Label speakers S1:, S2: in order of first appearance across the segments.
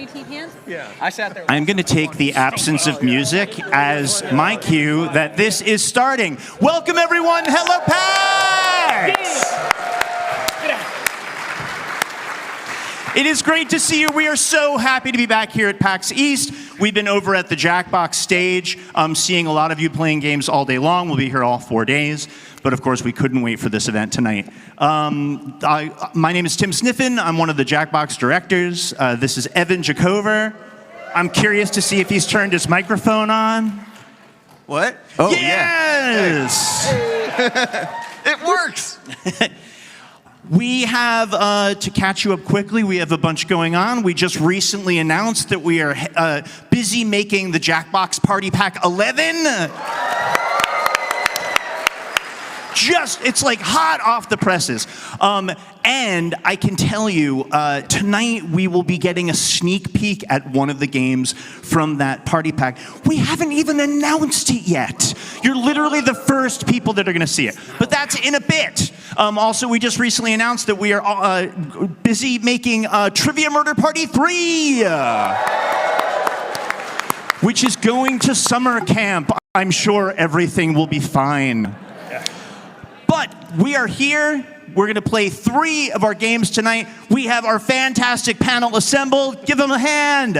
S1: WT pants?
S2: Yeah. I sat there.
S3: I'm going to take the absence of music as my cue that this is starting. Welcome, everyone. Hello, PAX! It is great to see you. We are so happy to be back here at PAX East. We've been over at the Jackbox stage, seeing a lot of you playing games all day long. We'll be here all 4 days. But of course, we couldn't wait for this event tonight. My name is Tim Sniffen. I'm one of the Jackbox directors. This is Evan Jacover. I'm curious to see if he's turned his microphone on.
S2: What?
S3: Oh, yes!
S2: Yeah. It works!
S3: We have, to catch you up quickly, we have a bunch going on. We just recently announced that we are busy making the Jackbox Party Pack 11. It's like hot off the presses. And I can tell you, tonight we will be getting a sneak peek at one of the games from that party pack. We haven't even announced it yet. You're literally the first people that are going to see it. But that's in a bit. Also, we just recently announced that we are busy making Trivia Murder Party 3, which is going to summer camp. I'm sure everything will be fine. But we are here. We're going to play 3 of our games tonight. We have our fantastic panel assembled. Give them a hand.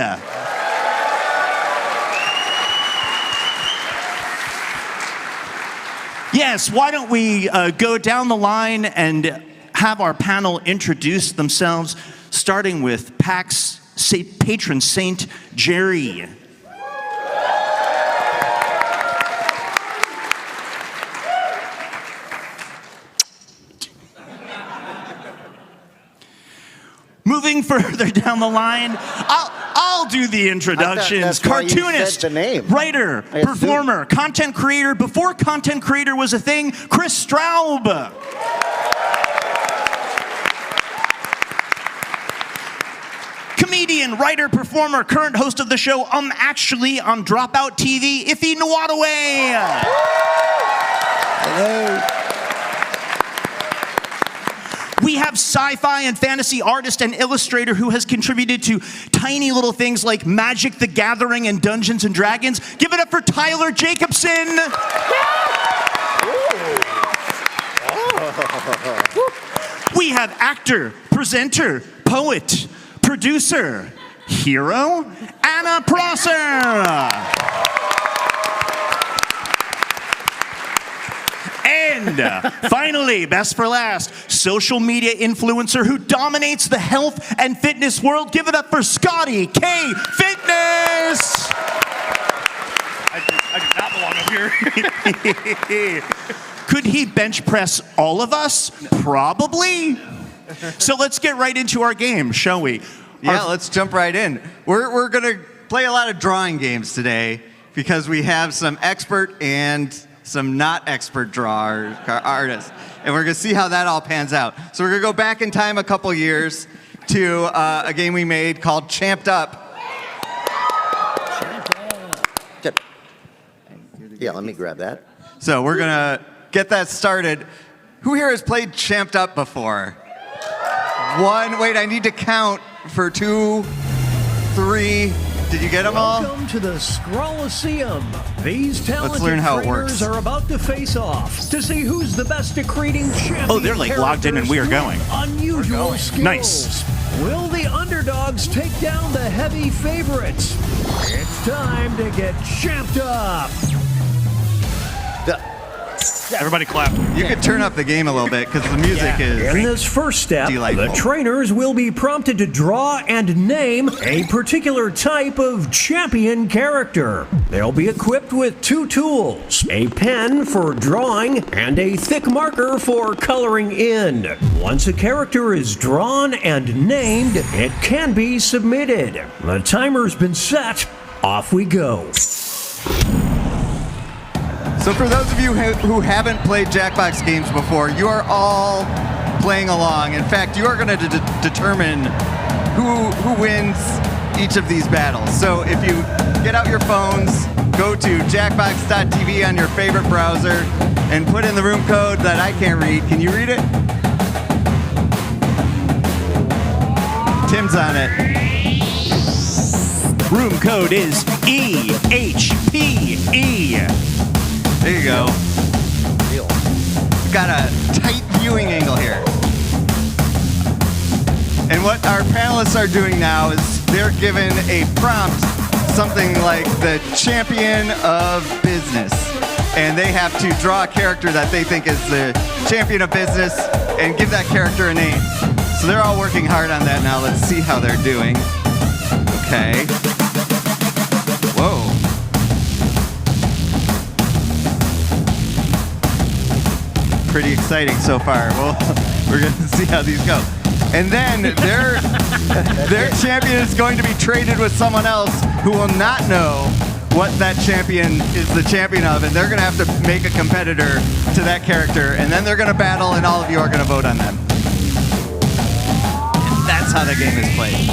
S3: Yes, why don't we go down the line and have our panel introduce themselves, starting with PAX patron saint Jerry. Moving further down the line, I'll do the introductions. Cartoonist, writer, performer, content creator. Before content creator was a thing, Chris Straub. Comedian, writer, performer, current host of the show Actually on Dropout TV, Iffy Nwadaway.
S4: Hello.
S3: We have sci-fi and fantasy artist and illustrator who has contributed to tiny little things like Magic the Gathering and Dungeons and Dragons. Give it up for Tyler Jacobson. We have actor, presenter, poet, producer, hero, Anna Prosser. And finally, best for last, social media influencer who dominates the health and fitness world. Give it up for Scotty K. Fitness!
S2: I do not belong up here.
S3: Could he bench press all of us? Probably. So let's get right into our game, shall we?
S2: Yeah, let's jump right in. We're going to play a lot of drawing games today because we have some expert and some not expert artists. And we're going to see how that all pans out. So we're going to go back in time a couple years to a game we made called Champed Up.
S4: Yeah, let me grab that.
S2: So we're going to get that started. Who here has played Champed Up before? 1, wait, I need to count for 2, 3. Did you get them all?
S5: Welcome to the Scrollaceum. These talented
S2: learn how it
S5: trainers
S2: works.
S5: are about to face off to see who's the best at creating champion
S3: Oh, they're like logged in and we are going.
S5: Unusual skills.
S3: Nice.
S5: Will the underdogs take down the heavy favorites? It's time to get champed up.
S3: Everybody clap.
S2: You could turn up the game a little bit because the music is
S5: In this first step,
S2: delightful.
S5: the trainers will be prompted to draw and name a particular type of champion character. They'll be equipped with 2 tools, a pen for drawing and a thick marker for coloring in. Once a character is drawn and named, it can be submitted. The timer's been set. Off we go.
S2: So for those of you who haven't played Jackbox games before, you are all playing along. In fact, you are going to determine who wins each of these battles. So if you get out your phones, go to jackbox.tv on your favorite browser, and put in the room code that I can't read. Can you read it? Tim's on it.
S3: Room code is EHPE.
S2: There you go. We've got a tight viewing angle here. And what our panelists are doing now is they're given a prompt, something like the champion of business. And they have to draw a character that they think is the champion of business and give that character a name. So they're all working hard on that now. Let's see how they're doing. Okay. Whoa. Pretty exciting so far. Well, we're going to see how these go. And then their champion is going to be traded with someone else who will not know what that champion is the champion of, and they're going to have to make a competitor to that character, and then they're going to battle, and all of you are going to vote on them. And that's how the game is played.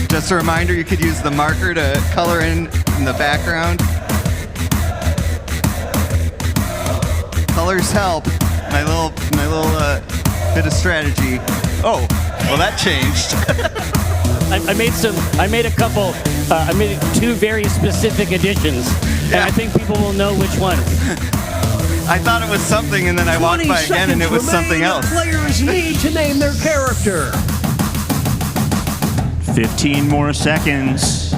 S2: Just a reminder, you could use the marker to color in the background. Colors help. My little bit of strategy. Oh, well that changed.
S1: I made two very specific additions, and
S2: Yeah.
S1: I think people will know which one.
S2: I thought it was something, and then I walked
S5: 20
S2: by again, and it was
S5: seconds
S2: something
S5: remain.
S2: else.
S5: Players need to name their character.
S3: 15 more seconds.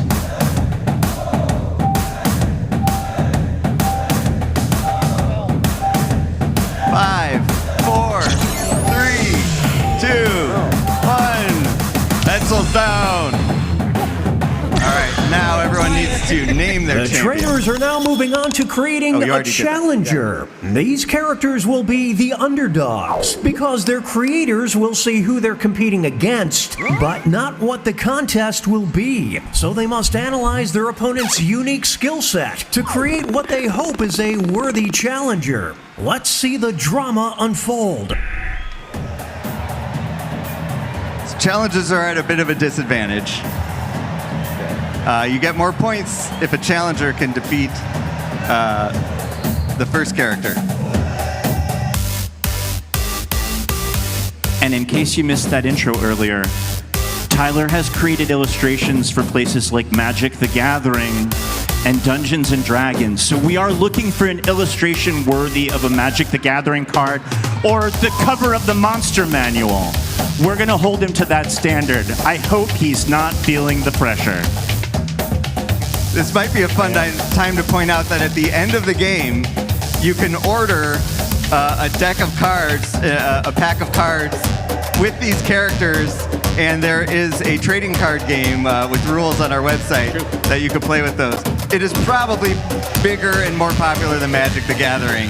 S2: 5, 4, 3, 2, 1. Pencils down. All right, now everyone needs to name their
S5: The
S2: champion.
S5: trainers are now moving on to creating
S2: Oh, you
S5: a
S2: already did that.
S5: challenger. These characters will be the underdogs because their creators will see who they're competing against, but not what the contest will be. So they must analyze their opponent's unique skill set to create what they hope is a worthy challenger. Let's see the drama unfold.
S2: Challenges are at a bit of a disadvantage. You get more points if a challenger can defeat the first character.
S3: And in case you missed that intro earlier, Tyler has created illustrations for places like Magic the Gathering and Dungeons and Dragons. So we are looking for an illustration worthy of a Magic the Gathering card or the cover of the Monster Manual. We're going to hold him to that standard. I hope he's not feeling the pressure.
S2: This might be a fun time to point out that at the end of the game, you can order a deck of cards, a pack of cards with these characters, and there is a trading card game with rules on our website that you can play with those. It is probably bigger and more popular than Magic the Gathering,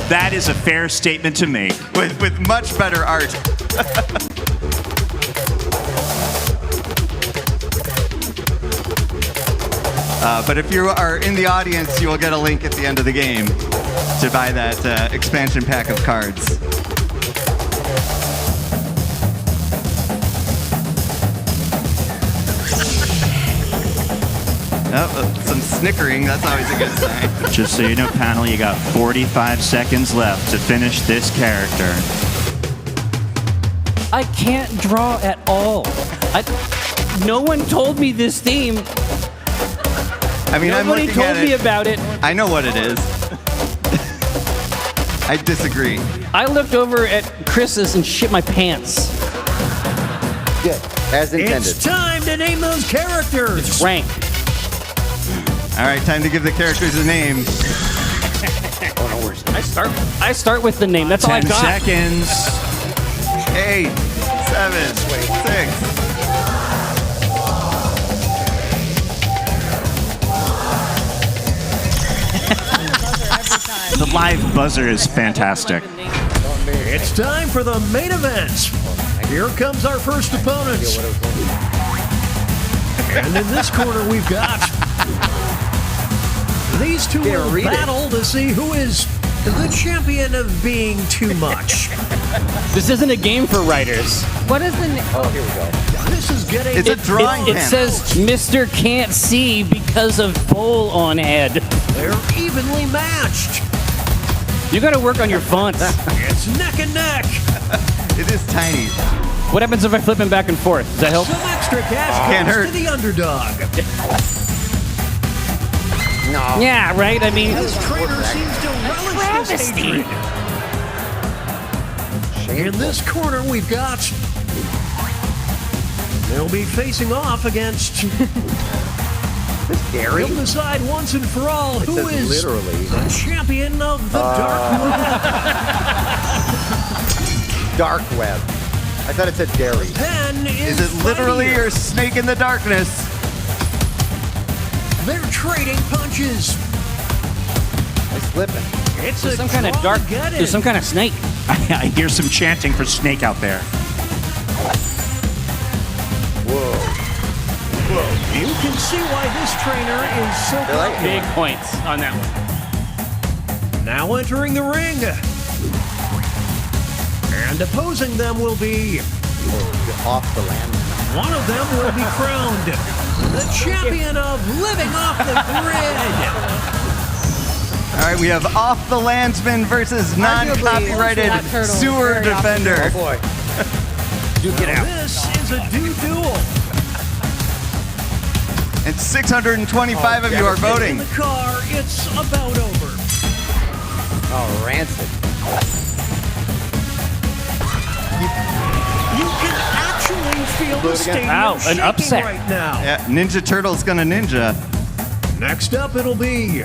S3: That is a fair statement to make.
S2: with much better art. But if you are in the audience, you will get a link at the end of the game to buy that expansion pack of cards. Oh, some snickering, that's always a good sign.
S3: Just so you know, panel, you got 45 seconds left to finish this character.
S1: I can't draw at all. No one told me this theme.
S2: I mean, I'm
S1: Nobody
S2: looking at
S1: told me
S2: it.
S1: about it.
S2: I know what it is. I disagree.
S1: I looked over at Chris's and shit my pants.
S4: Good, as intended.
S5: It's time to name those characters.
S1: Rank.
S2: All right, time to give the characters a name.
S1: I start with the name. That's all I
S3: 10
S1: got.
S3: seconds.
S2: 8, 7, 6.
S3: The live buzzer is fantastic.
S5: It's time for the main event. Here comes our first opponent. And in this corner, we've got these two will battle to see who is the champion of being too much.
S1: This isn't a game for writers.
S6: What is the name?
S4: Oh, here we go.
S5: This is getting
S2: It's a drawing
S1: It
S2: panel.
S1: says Mr. Can't See because of pole on head.
S5: they're evenly matched.
S1: You gotta work on your fonts.
S5: It's neck and neck.
S2: It is tiny.
S1: What happens if I flip him back and forth? Does that help?
S5: Some extra cash
S2: Can't
S5: goes
S2: hurt.
S5: to the underdog.
S4: No.
S1: Yeah, right? I mean,
S5: This trainer seems to relish this
S1: travesty.
S5: hatred. In this corner, we've got... They'll be facing off against...
S4: Gary?
S5: They'll decide once and for all who
S4: says
S5: is
S4: literally.
S5: the champion of the dark web.
S4: Dark web. I thought it said dairy.
S5: Pen
S2: Is it literally
S5: fighting.
S2: or snake in the darkness?
S5: They're trading punches.
S4: It's slipping.
S5: It's
S1: there's
S5: a
S1: some kind of
S5: draw
S1: dark.
S5: to get it.
S1: There's some kind of snake.
S3: I hear some chanting for Snake out there.
S4: Whoa.
S5: You can see why this trainer is so
S4: They're like-
S5: popular.
S1: Big points on that one.
S5: Now entering the ring. And opposing them will be...
S4: Off the land.
S5: One of them will be crowned the champion of living off the grid.
S2: All right, we have Off the Landsman versus non-copyrighted
S6: that turtle
S2: sewer
S6: very often.
S2: defender.
S4: Oh boy.
S5: This is a duel.
S2: And 625 of you are
S5: In
S2: voting.
S5: the car, it's about over.
S4: Oh, rancid.
S5: You can actually feel
S4: Do
S5: the
S4: it again.
S5: stadium
S1: Wow, an
S5: shaking
S1: upset.
S5: right now.
S2: Yeah, Ninja Turtle's gonna ninja.
S5: Next up, it'll be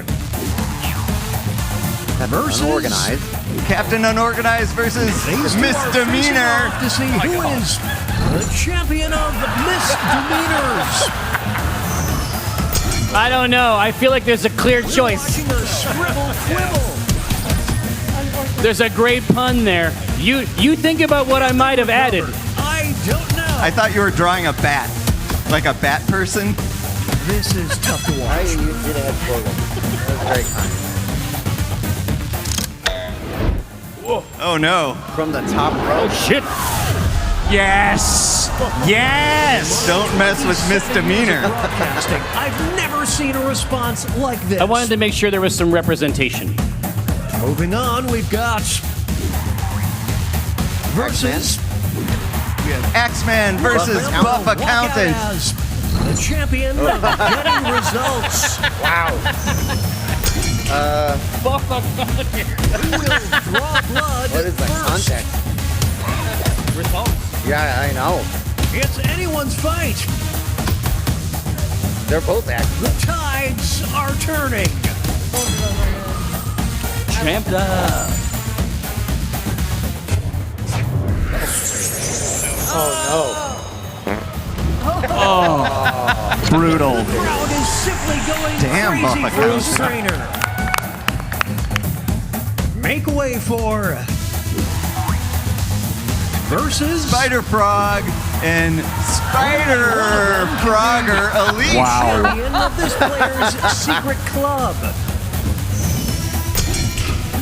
S5: versus
S4: Unorganized.
S2: Captain Unorganized versus
S5: These two are facing
S2: Misdemeanor.
S5: off to see who is the champion of misdemeanors.
S1: I don't know. I feel like there's a clear
S5: We're
S1: choice.
S5: watching a scribble quibble.
S1: There's a great pun there. You think about what I might have added.
S5: I don't know.
S2: I thought you were drawing a bat, like a bat person.
S5: This is tough to
S4: I
S5: watch.
S4: you did have slogan. That was very kind.
S2: Oh no!
S4: From the top row.
S1: Shit.
S3: Yes! Yes!
S2: Don't mess with Misdemeanor.
S5: Broadcasting. I've never seen a response like this.
S1: I wanted to make sure there was some representation.
S5: Moving on, we've got versus
S2: We have Axeman versus Buff
S5: Walk out
S2: Accountant.
S5: as the champion of getting results.
S4: Wow.
S5: Who will draw blood
S4: What is the
S5: first?
S4: context? Yeah, I know.
S5: It's anyone's fight.
S4: They're both acting.
S5: The tides are turning.
S1: Tramped up.
S4: Oh
S3: Brutal.
S5: The crowd is simply going
S2: Damn,
S5: crazy
S2: Buff
S5: for this
S2: Accountant.
S5: trainer. Make way for versus
S2: Spider Frog and Spider Frogger Elite.
S3: Wow.
S5: champion of this player's secret club.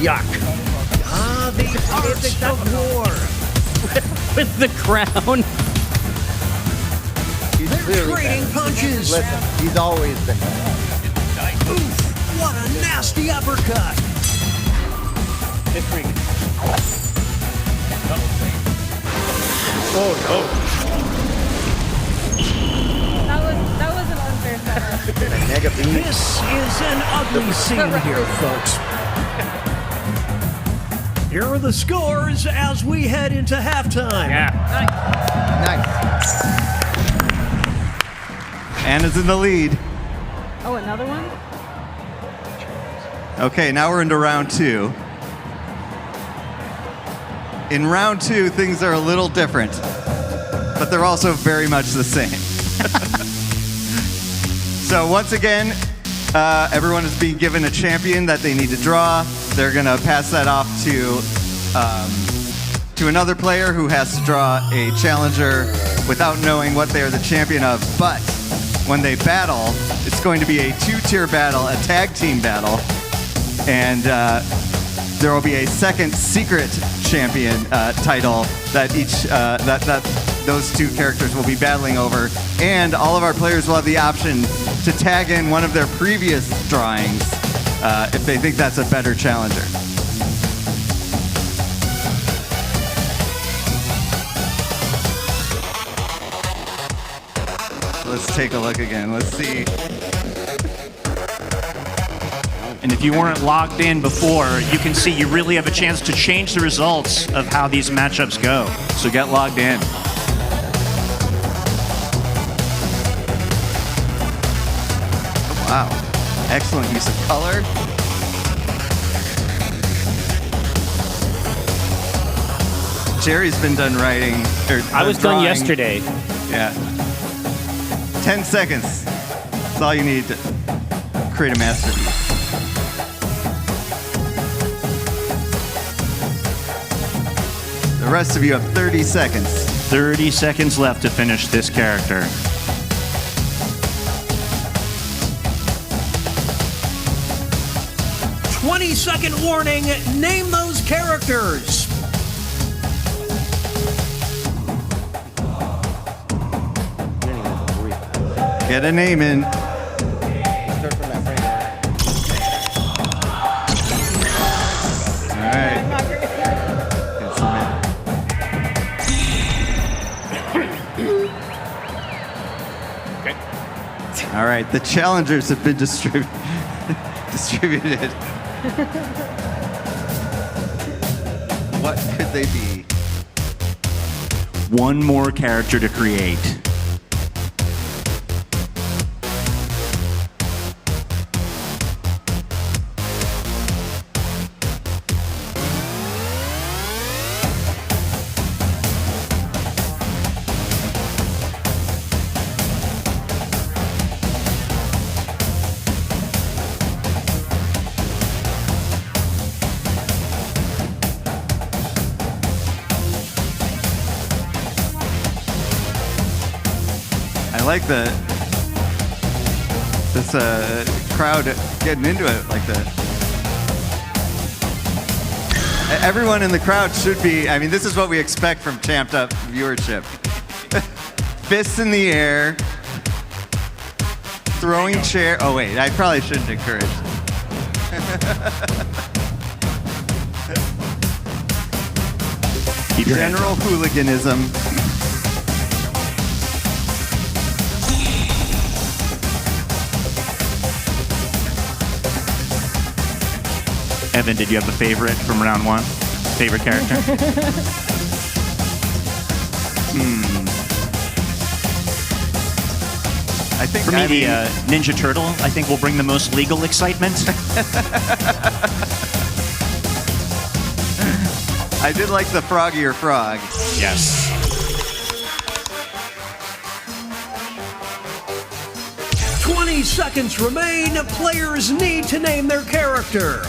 S4: Yuck.
S5: Ah, the art of war.
S1: With the crown.
S4: He's
S5: They're
S4: clearly
S5: trading
S4: better.
S5: punches.
S4: Listen, he's always been better.
S5: Oof, what a nasty uppercut.
S6: That was an unfair setup.
S4: Mega beam.
S5: This is an ugly scene here, folks. Here are the scores as we head into halftime.
S1: Yeah.
S4: Nice.
S2: Anna's in the lead.
S6: Oh, another one?
S2: Okay, now we're into round two. In round two, things are a little different, but they're also very much the same. So once again, everyone is being given a champion that they need to draw. They're gonna pass that off to another player who has to draw a challenger without knowing what they are the champion of. But when they battle, it's going to be a two-tier battle, a tag team battle, and there will be a second secret champion title that those two characters will be battling over, and all of our players will have the option to tag in one of their previous drawings if they think that's a better challenger. Let's take a look again. Let's see.
S3: And if you weren't logged in before, you can see you really have a chance to change the results of how these matchups go.
S2: So get logged in. Wow. Excellent use of color. Jerry's been done writing.
S1: I was done
S2: drawing.
S1: yesterday.
S2: Yeah. 10 seconds. That's all you need to create a masterpiece. The rest of you have 30 seconds.
S3: 30 seconds left to finish this character.
S5: Second warning, name those characters.
S2: Get a name in.
S4: Start from that frame.
S2: All right. Hit submit. All right, the challengers have been distributed. What could they be?
S3: One more character to create.
S2: I like this crowd getting into it like that. Everyone in the crowd should be, I mean, this is what we expect from champed up viewership. Fists in the air, throwing chair. Oh wait, I probably shouldn't encourage.
S3: Keep your hands
S2: General
S3: up.
S2: hooliganism.
S3: Evan, did you have a favorite from round one? Favorite character?
S2: I think
S3: For me,
S2: I
S3: the
S2: mean,
S3: Ninja Turtle, I think, will bring the most legal excitement.
S2: I did like the froggier frog.
S3: Yes.
S5: Seconds remain. Players need to name their character.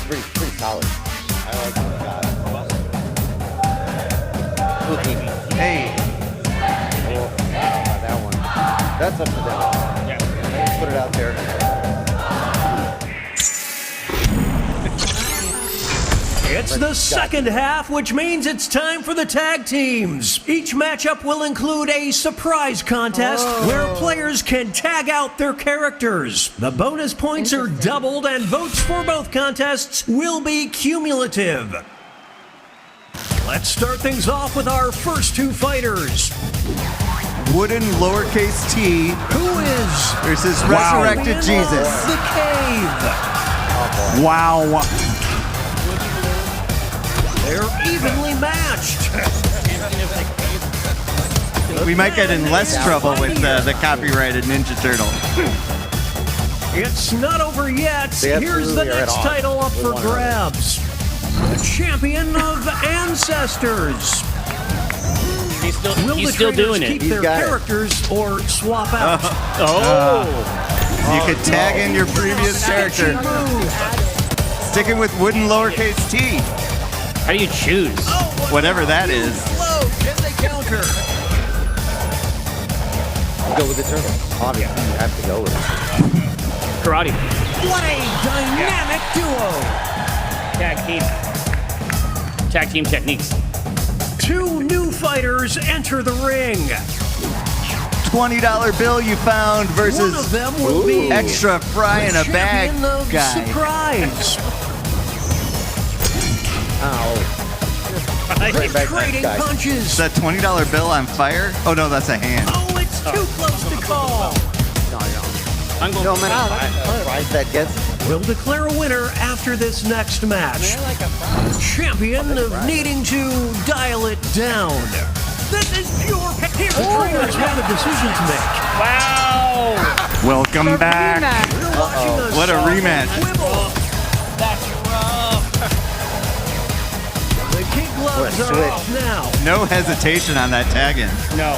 S4: Pretty solid. I like that.
S2: Hey,
S4: Oh, wow, that one. That's up to them. Yeah. Let's put it out there.
S5: It's the second half, which means it's time for the tag teams. Each matchup will include a surprise contest where players can tag out their characters. The bonus points are doubled, and votes for both contests will be cumulative. Let's start things off with our first two fighters.
S2: wooden lowercase t
S5: Who is
S2: versus
S3: Wow.
S2: resurrected Jesus.
S5: the cave?
S3: Wow.
S5: They're evenly matched.
S2: We might get in less trouble with the copyrighted Ninja Turtle.
S5: It's not over yet.
S4: They
S5: Here's the
S4: absolutely are at
S5: next
S4: odds
S5: title up
S4: with
S5: for
S4: one another.
S5: grabs. The champion of ancestors.
S1: He's still,
S5: Will
S1: he's
S5: the
S1: still
S5: trainers
S1: doing
S5: keep
S1: it.
S5: their
S4: got it.
S5: characters or swap out?
S2: You could tag in your previous character. Sticking with wooden lowercase t.
S1: How do you choose?
S2: Whatever that is.
S5: Low. Can they counter?
S4: Go with the turtle. Obviously, you have to go with it.
S1: Karate.
S5: What a dynamic duo.
S1: Tag team techniques.
S5: Two new fighters enter the ring.
S2: $20 bill you found
S5: One of
S2: versus
S5: them will be
S2: extra fry in
S5: the
S2: a bag
S5: champion of
S2: guy.
S5: surprise.
S4: Ow.
S5: They're
S4: back,
S5: trading
S4: guys.
S2: Is
S5: punches.
S2: that $20 bill on fire? Oh no, that's a hand.
S5: Oh, it's too close to call.
S4: No, no.
S1: I'm going
S4: No, man,
S6: Wow, that's close.
S4: prize that gets.
S5: We'll declare a winner after this next match. The champion of needing to dial it down. This is pure. Here, the trainers have a decision to make.
S1: Wow.
S3: Welcome
S6: The
S3: back.
S6: rematch.
S5: You're watching a
S2: What a
S5: soft
S2: rematch.
S5: quibble.
S1: That's rough.
S5: The kid gloves
S4: What a
S5: are
S4: switch.
S5: off now.
S2: No hesitation on that tag in.
S1: No.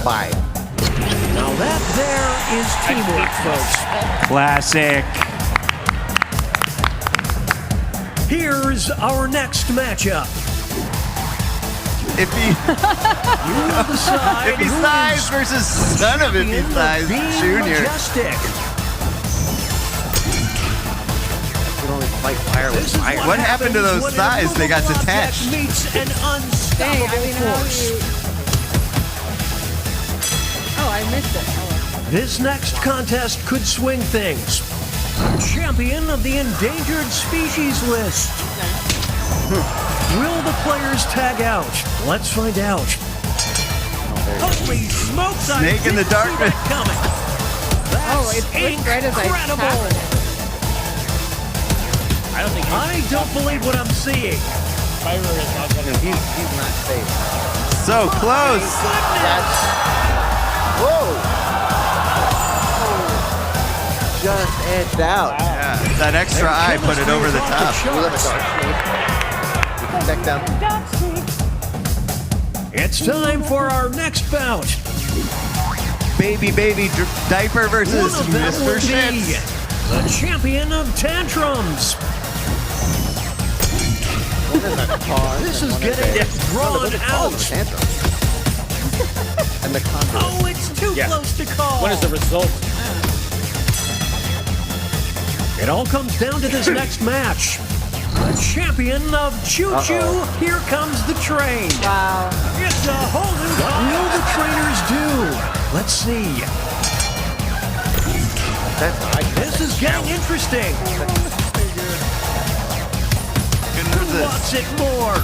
S4: 5.
S5: Now that there is teamwork, folks.
S3: Classic.
S5: Here's our next matchup.
S2: If he
S5: You will decide
S2: if he
S5: who
S2: size
S5: is
S2: versus son of if he
S5: champion
S2: size
S5: of being
S2: Junior.
S5: majestic.
S4: You can only fight fire with
S5: This is
S4: fire.
S2: What happened to
S5: happens
S2: those
S5: when an
S2: thighs? They got
S5: immovable object
S2: detached.
S5: Meets an
S6: Dang,
S5: unstoppable
S6: I mean, how do
S5: force.
S6: you... Oh, I missed it. Oh,
S5: This next contest could swing things. Champion of the endangered species list. Will the players tag out? Let's find out. Holy smokes! I
S2: Snake in the
S5: didn't see
S2: darkness.
S5: that coming. That's
S6: it flicked right as I
S5: incredible.
S6: tapped it.
S1: I don't think
S5: I don't believe what I'm seeing.
S1: Fire is not going to
S4: He's not safe.
S2: So close.
S5: Goodness.
S4: Whoa! Just edged out.
S2: Yeah, that extra eye put it over the top.
S4: We love a dark snake. We can deck down.
S5: It's time for our next bout.
S2: Baby diaper versus
S5: One of them
S2: Mr.
S5: will be
S2: Shits.
S5: the champion of tantrums.
S4: One is a car.
S5: This
S4: and
S5: is
S4: one
S5: getting
S4: a-
S5: drawn
S4: No, those are called
S5: out.
S4: Tantrum. And the conduit.
S5: Oh, it's too
S1: Yeah.
S5: close to call.
S1: What is the result?
S5: It all comes down to this next match. The champion of Choo Choo, here comes the train.
S6: Wow.
S5: It's a whole new. What will the trainers do? Let's see.
S4: That's nice.
S5: This is getting interesting.
S2: Couldn't
S5: Who
S2: resist.
S5: wants it more?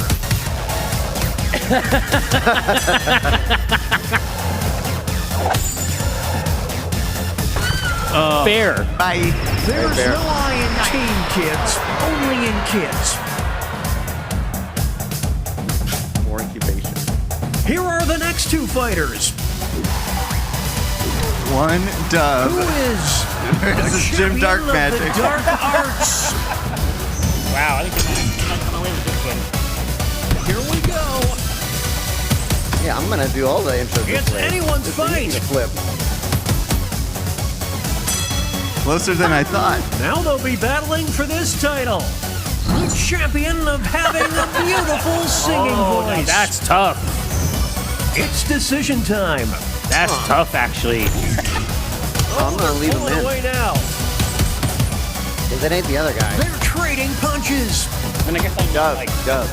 S1: Fair.
S2: Bye.
S5: There's
S4: there.
S5: no I in team, kids. Only in kids.
S4: More incubation.
S5: Here are the next two fighters.
S2: One
S5: Who
S2: dove
S5: is
S2: versus
S5: the
S2: Jim
S5: champion
S2: Dark
S5: of the
S2: Magic.
S5: Dark Arts?
S1: Wow, I think we might come away with this one.
S5: Here we go.
S4: Yeah, I'm gonna do all the intros.
S5: It's
S4: this way.
S5: anyone's
S4: This is
S5: fight.
S4: the flip.
S2: Closer than I thought.
S5: Now they'll be battling for this title. The champion of having a beautiful singing
S1: Oh, now
S5: voice.
S1: that's tough.
S5: It's decision time.
S1: That's tough, actually.
S4: I'm gonna leave him
S5: Pulling
S4: in.
S5: away now.
S4: Because it ain't the other guy.
S5: They're trading punches.
S1: And I guess I'm
S4: Dove,
S1: like,
S4: Dove.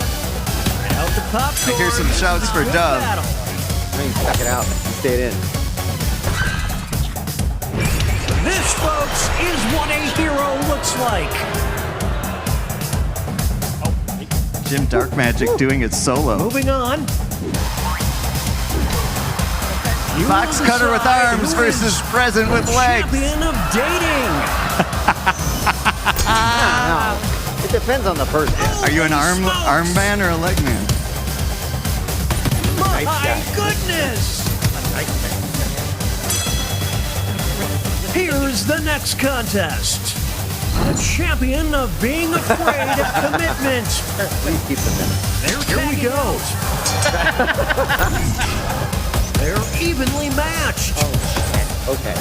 S5: Out the popcorn.
S2: I hear some shouts for
S5: Good
S2: Dove.
S5: battle.
S4: No, you stuck it out. You stayed in.
S5: This, folks, is what a hero looks like.
S2: Jim Dark Magic doing it solo.
S5: Moving on. You
S2: Box
S5: will
S2: cutter with
S5: decide
S2: arms
S5: who is
S2: versus present with legs.
S5: champion of dating.
S4: No. It depends on the person.
S2: Are you an
S5: Holy smokes.
S2: arm man or a leg man?
S5: My
S4: guy.
S5: goodness! Here's the next contest. The champion of being afraid of commitment.
S4: Please keep them in.
S5: Here we go. They're evenly matched.
S4: Okay.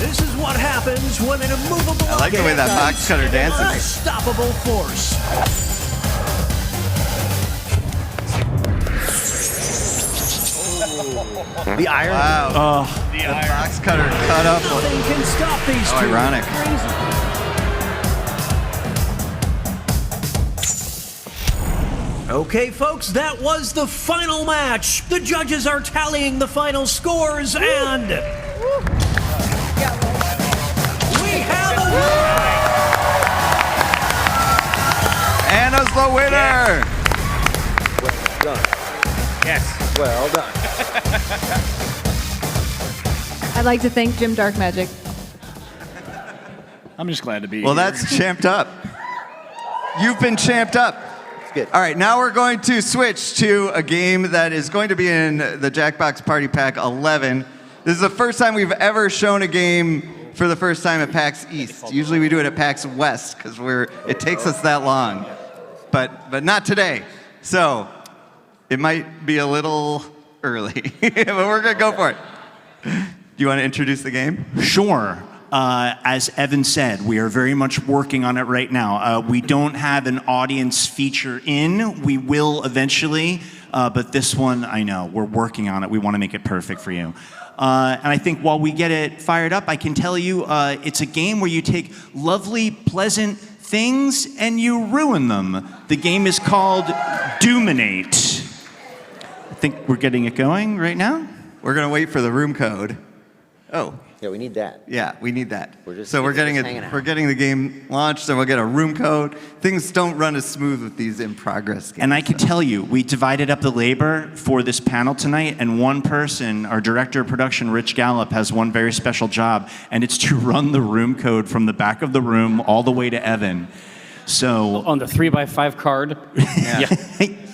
S5: This is what happens when an immovable
S2: I like the way that
S5: object
S2: box cutter
S5: meets an
S2: dances.
S5: unstoppable force.
S4: The iron.
S2: Wow. The box cutter cut up.
S5: Nothing can stop these
S2: How
S5: two.
S2: ironic.
S5: Okay, folks, that was the final match. The judges are tallying the final scores, and we have a winner!
S2: the winner.
S4: Well done.
S1: Yes.
S4: Well done.
S6: I'd like to thank Jim Dark Magic.
S1: I'm just glad to be
S2: Well,
S1: here.
S2: that's champed up. You've been champed up.
S4: It's good.
S2: All right, now we're going to switch to a game that is going to be in the Jackbox Party Pack 11. This is the first time we've ever shown a game for the first time at PAX East. Usually we do it at PAX West because it takes us that long, but not today. So it might be a little early, but we're gonna go for it. Do you want to introduce the game?
S3: Sure. As Evan said, we are very much working on it right now. We don't have an audience feature in. We will eventually, but this one, I know, we're working on it. We want to make it perfect for you. And I think while we get it fired up, I can tell you it's a game where you take lovely, pleasant things and you ruin them. The game is called Doomminate. I think we're getting it going right now.
S2: We're gonna wait for the room code. Oh.
S4: Yeah, we need that.
S2: Yeah, we need that.
S4: We're just
S2: getting
S4: hanging out.
S2: We're getting the game launched, and we'll get a room code. Things don't run as smooth with these in progress games.
S3: And I can tell you, we divided up the labor for this panel tonight, and one person, our director of production, Rich Gallup, has one very special job, and it's to run the room code from the back of the room all the way to Evan. So
S1: on the 3x5 card.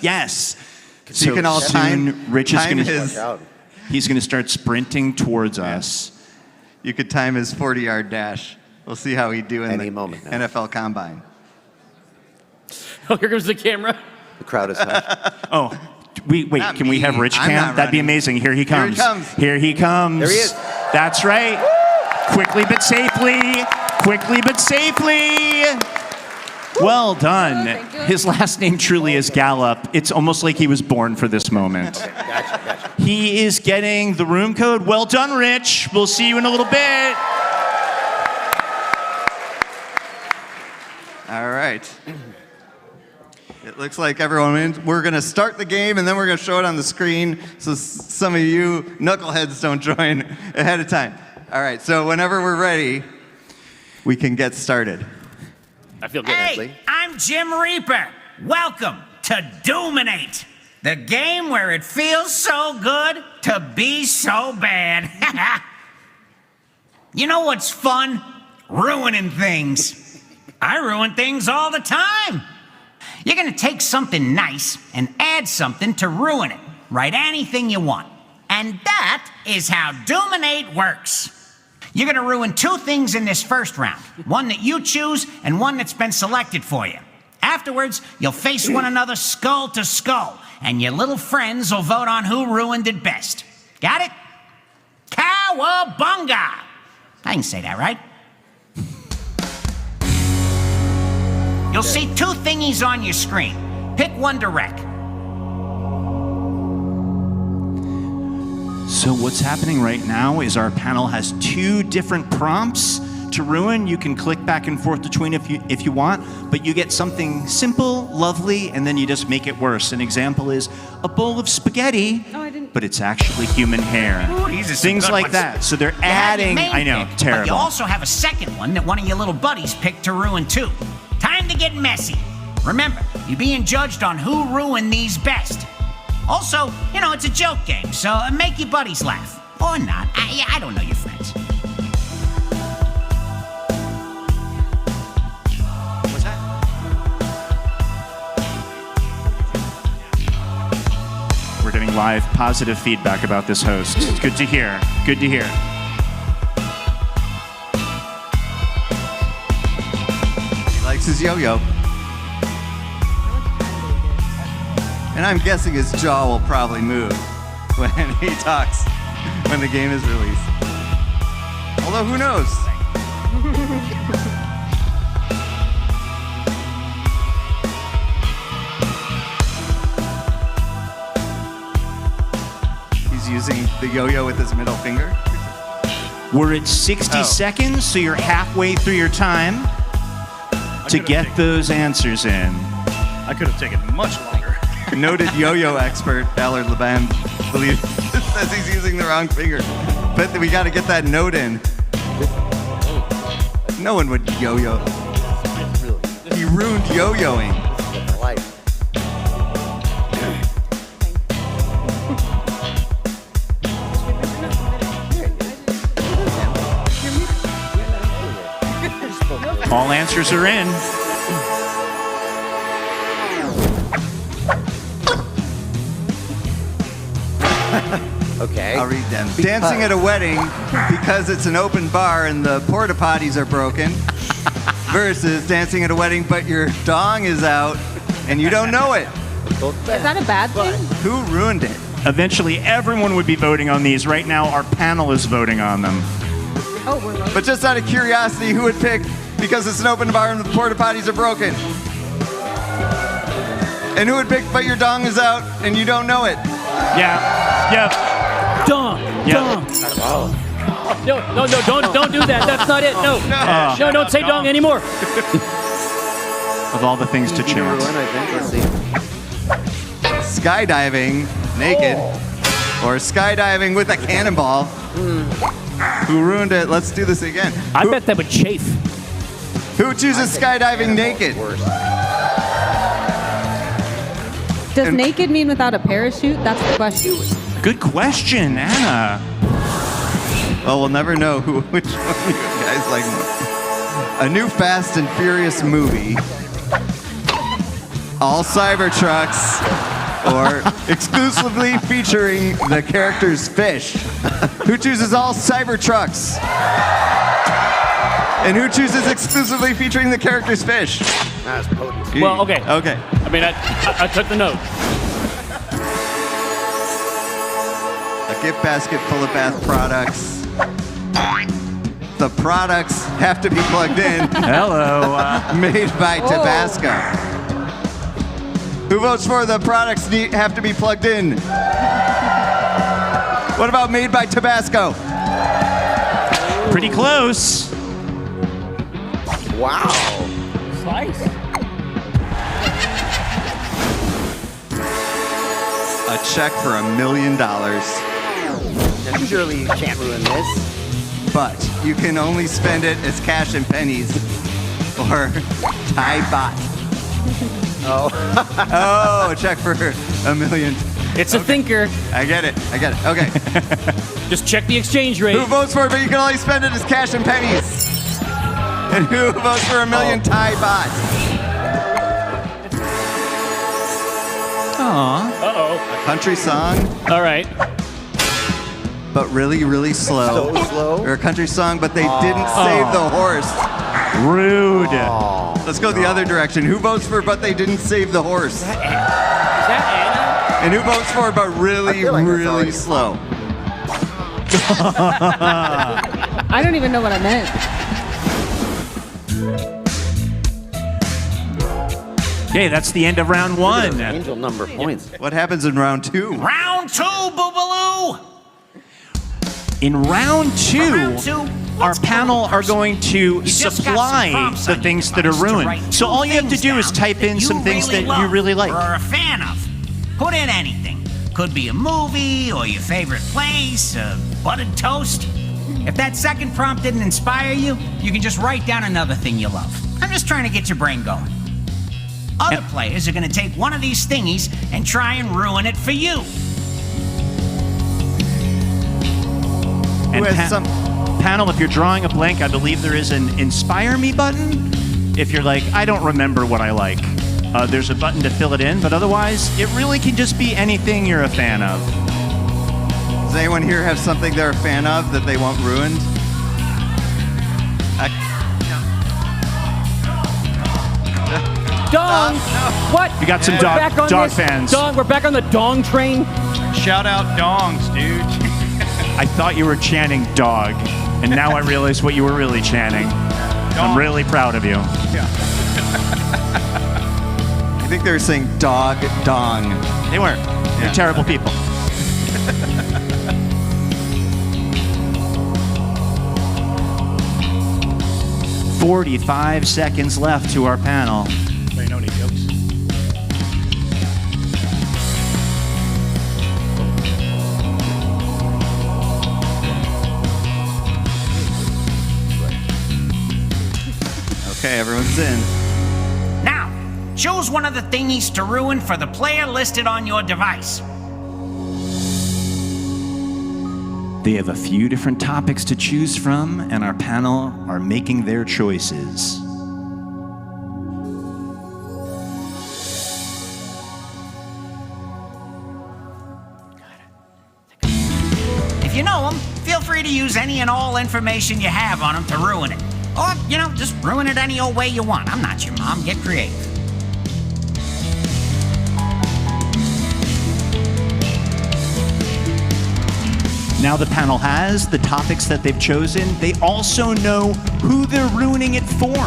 S3: yes.
S2: So you can all
S3: soon, Rich is
S2: time
S3: going to
S2: his-
S3: he's going to start sprinting towards us.
S2: You could time his 40-yard dash. We'll see how he do in
S4: Any
S2: the
S4: moment now.
S2: NFL Combine.
S1: Oh, here comes the camera.
S4: The crowd is hushed.
S3: Oh, wait,
S2: Not
S3: can we
S2: me.
S3: have Rich
S2: I'm
S3: cam?
S2: not
S3: That'd be
S2: running.
S3: amazing. Here he comes.
S2: Here he comes.
S3: There he
S4: There he is.
S3: That's right. Quickly but safely. Quickly but safely. Well done.
S6: Thank you.
S3: His last name truly is Gallup. It's almost like he was born for this moment.
S4: Gotcha.
S3: He is getting the room code. Well done, Rich. We'll see you in a little bit.
S2: All right. It looks like everyone wins. We're going to start the game, and then we're going to show it on the screen so some of you knuckleheads don't join ahead of time. All right, so whenever we're ready, we can get started.
S1: I feel good.
S7: Hey, I'm Jim Reaper. Welcome to Doomminate, the game where it feels so good to be so bad. You know what's fun? Ruining things. I ruin things all the time. You're gonna take something nice and add something to ruin it. Write anything you want. And that is how Doomminate works. You're gonna ruin two things in this first round. One that you choose and one that's been selected for you. Afterwards, you'll face one another skull to skull, and your little friends will vote on who ruined it best. Got it? Cowabunga! I can say that, right? You'll see two thingies on your screen. Pick one to wreck.
S3: So what's happening right now is our panel has two different prompts to ruin. You can click back and forth between if you want, but you get something simple, lovely, and then you just make it worse. An example is a bowl of spaghetti,
S6: Oh, I didn't-
S3: but it's actually human hair.
S7: Ooh, these are some
S3: Things
S7: good
S3: like
S7: ones.
S3: that. So they're
S7: You have your
S3: adding,
S7: main
S3: I know,
S7: pick,
S3: terrible.
S7: But you also have a second one that one of your little buddies picked to ruin too. Time to get messy. Remember, you're being judged on who ruined these best. Also, it's a joke game, so make your buddies laugh. Or not. I don't know your friends.
S3: What's that? We're getting live positive feedback about this host. It's good to hear. Good to hear.
S2: He likes his yo-yo. And I'm guessing his jaw will probably move when he talks, when the game is released. Although, who knows? He's using the yo-yo with his middle finger.
S3: We're at 60
S2: Oh.
S3: seconds, so you're halfway through your time to get those answers in.
S1: I could have taken much longer.
S2: Noted yo-yo expert Ballard Laban believes says he's using the wrong finger. But we got to get that note in. No one would yo-yo. He ruined yo-yoing.
S4: Life.
S3: All answers are in.
S4: Okay.
S2: I'll read them. Dancing at a wedding because it's an open bar and the porta potties are broken. Versus dancing at a wedding but your dong is out and you don't know it.
S6: Is that a bad thing?
S2: Who ruined it?
S3: Eventually, everyone would be voting on these. Right now, our panel is voting on them.
S6: Oh, we're voting.
S2: But just out of curiosity, who would pick because it's an open bar and the porta potties are broken? And who would pick but your dong is out and you don't know it?
S3: Yeah.
S1: Dong.
S3: Yeah.
S1: Dong. No, don't do that. That's not it. No. No, don't say dong anymore.
S3: Of all the things to
S4: Number
S3: chance.
S4: one, I think. Let's see.
S2: Skydiving naked or skydiving with a cannonball. Who ruined it? Let's do this again.
S1: I bet that would chafe.
S2: Who chooses skydiving naked?
S4: Worse.
S6: Does
S2: And-
S6: naked mean without a parachute? That's the question.
S3: Good question, Anna.
S2: Well, we'll never know which one you guys like more. A new Fast and Furious movie. All Cybertrucks. Or exclusively featuring the character's fish. Who chooses all Cybertrucks? And who chooses exclusively featuring the character's fish?
S4: That's potent.
S1: Well, okay.
S2: Okay.
S1: I mean, I took the note.
S2: A gift basket full of bath products. The products have to be plugged in.
S3: Hello.
S2: Made by Tabasco. Who votes for the products have to be plugged in? What about made by Tabasco?
S3: Pretty close.
S4: Wow.
S1: Slice.
S2: A check for $1 million.
S4: Now, surely you can't ruin this.
S2: But you can only spend it as cash and pennies or Thai baht.
S4: Oh.
S2: Oh, a check for $1 million.
S1: It's a thinker.
S2: I get it. Okay.
S1: Just check the exchange rate.
S2: Who votes for it, but you can only spend it as cash and pennies? And who votes for $1 million Thai baht?
S3: Aw.
S1: Uh-oh.
S2: A country song,
S1: All right.
S2: but really, really slow.
S4: So slow.
S2: Or a country song, but they didn't save the horse.
S3: Rude.
S2: Let's go the other direction. Who votes for but they didn't save the horse?
S1: Is that
S2: And who votes for but really,
S4: feel like that's
S2: really
S4: already-
S2: slow?
S6: I don't even know what I meant.
S3: Okay, that's the end of round one.
S4: Angel number points.
S2: What happens in round two?
S7: Round two, Boobaloo.
S3: In round two,
S7: Round two,
S3: our
S7: let's go
S3: panel are
S7: first.
S3: going to
S7: You just got some
S3: supply
S7: prompts
S3: the
S7: on your
S3: things that are
S7: device to
S3: ruined.
S7: write
S3: So
S7: two
S3: all you have to
S7: things
S3: do is
S7: down
S3: type in
S7: that
S3: some
S7: you
S3: things that
S7: really
S3: you
S7: love
S3: really like.
S7: or are a fan of. Put in anything. Could be a movie or your favorite place, buttered toast. If that second prompt didn't inspire you, you can just write down another thing you love. I'm just trying to get your brain going. Other players are going to take one of these thingies and try and ruin it for you.
S3: And
S2: Who has some?
S3: panel, if you're drawing a blank, I believe there is an inspire me button. If you're like, I don't remember what I like, there's a button to fill it in, but otherwise, it really can just be anything you're a fan of.
S2: Does anyone here have something they're a fan of that they want ruined?
S1: Dong. What?
S3: We got some
S1: We're back on
S3: dog
S1: this
S3: fans.
S1: Dong. We're back on the dong train.
S8: Shout out dongs, dude.
S3: I thought you were chanting dog, and now I realize what you were really chanting. I'm really proud of you.
S2: I think they were saying dog dong.
S3: They weren't. They're terrible people. "45 seconds left to our panel.
S8: Anybody know any jokes?
S2: Okay, everyone's in.
S7: Now, choose one of the thingies to ruin for the player listed on your device.
S3: They have a few different topics to choose from, and our panel are making their choices.
S7: to use any and all information you have on them to ruin it. Or, just ruin it any old way you want. I'm not your mom. Get creative.
S3: Now the panel has the topics that they've chosen. They also know who they're ruining it for.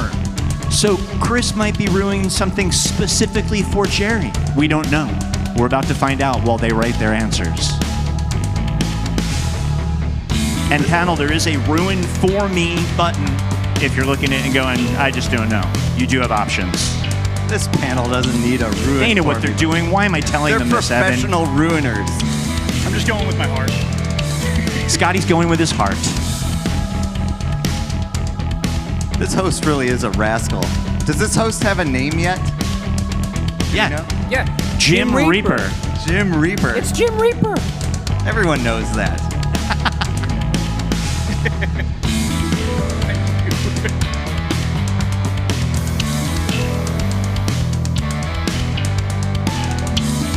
S3: So Chris might be ruining something specifically for Jerry. We don't know. We're about to find out while they write their answers. And panel, there is a ruin for me button if you're looking at it and going, I just don't know. You do have options.
S2: This panel doesn't need a ruin.
S3: They know
S2: for
S3: what they're
S2: me.
S3: doing. Why am I telling
S2: They're
S3: them this, Evan?
S2: professional ruiners.
S8: I'm just going with my heart.
S3: Scotty's going with his heart.
S2: This host really is a rascal. Does this host have a name yet?
S3: Yeah.
S2: You know?
S1: Yeah.
S3: Jim Reaper.
S2: Jim Reaper.
S1: It's Jim Reaper.
S2: Everyone knows that.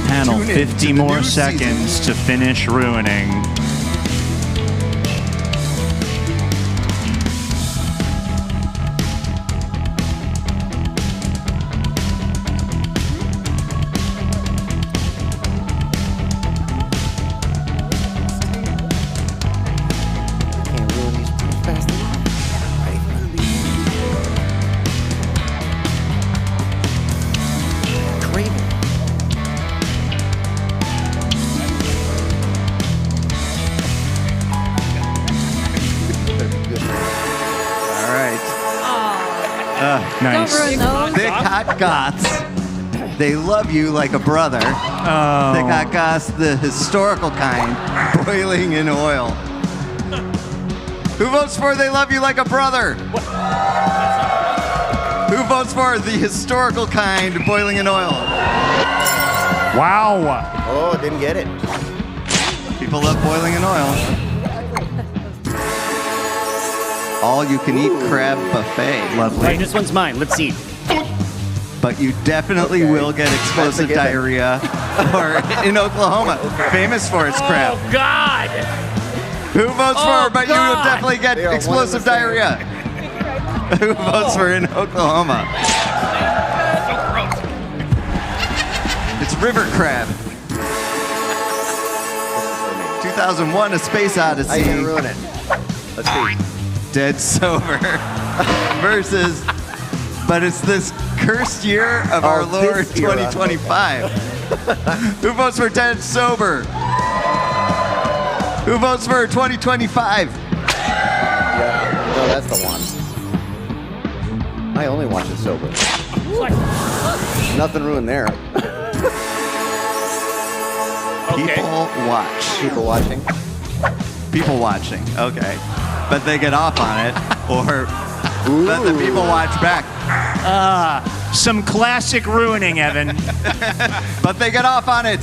S3: Panel,
S2: Tune in
S3: 50
S2: to the
S3: more
S2: new
S3: seconds to finish ruining.
S4: Can't ruin these fast enough. Ready for them. Craven.
S2: All right.
S3: Nice.
S6: Don't ruin those.
S2: Thick hot goths. They love you like a brother. Thick hot goths, the historical kind, boiling in oil. Who votes for they love you like a brother? Who votes for the historical kind, boiling in oil?
S3: Wow.
S4: Oh, didn't get it.
S2: People love boiling in oil. All you can eat crab buffet.
S3: Lovely.
S1: Right, this one's mine. Let's see.
S2: But you definitely
S4: Okay.
S2: will get explosive
S4: That's a given.
S2: diarrhea. Or in Oklahoma, famous for its crab.
S1: Oh, God.
S2: Who votes
S1: Oh,
S2: for, but you will
S1: God.
S2: definitely get
S4: They are one
S2: explosive
S4: and the same.
S2: diarrhea? Who votes for in Oklahoma? It's river crab. 2001, A Space
S4: I
S2: Odyssey.
S4: can ruin it. Let's see.
S2: Dead sober versus, but it's this cursed year of our
S4: this
S2: Lord
S4: era.
S2: 2025. Who votes for dead sober? Who votes for 2025?
S4: Yeah, no, that's the one. I only watch it sober. Nothing ruined there.
S2: People watch.
S4: People watching.
S2: People watching. Okay. But they get off on it, or let the people watch back.
S3: Some classic ruining, Evan.
S2: But they get off on it.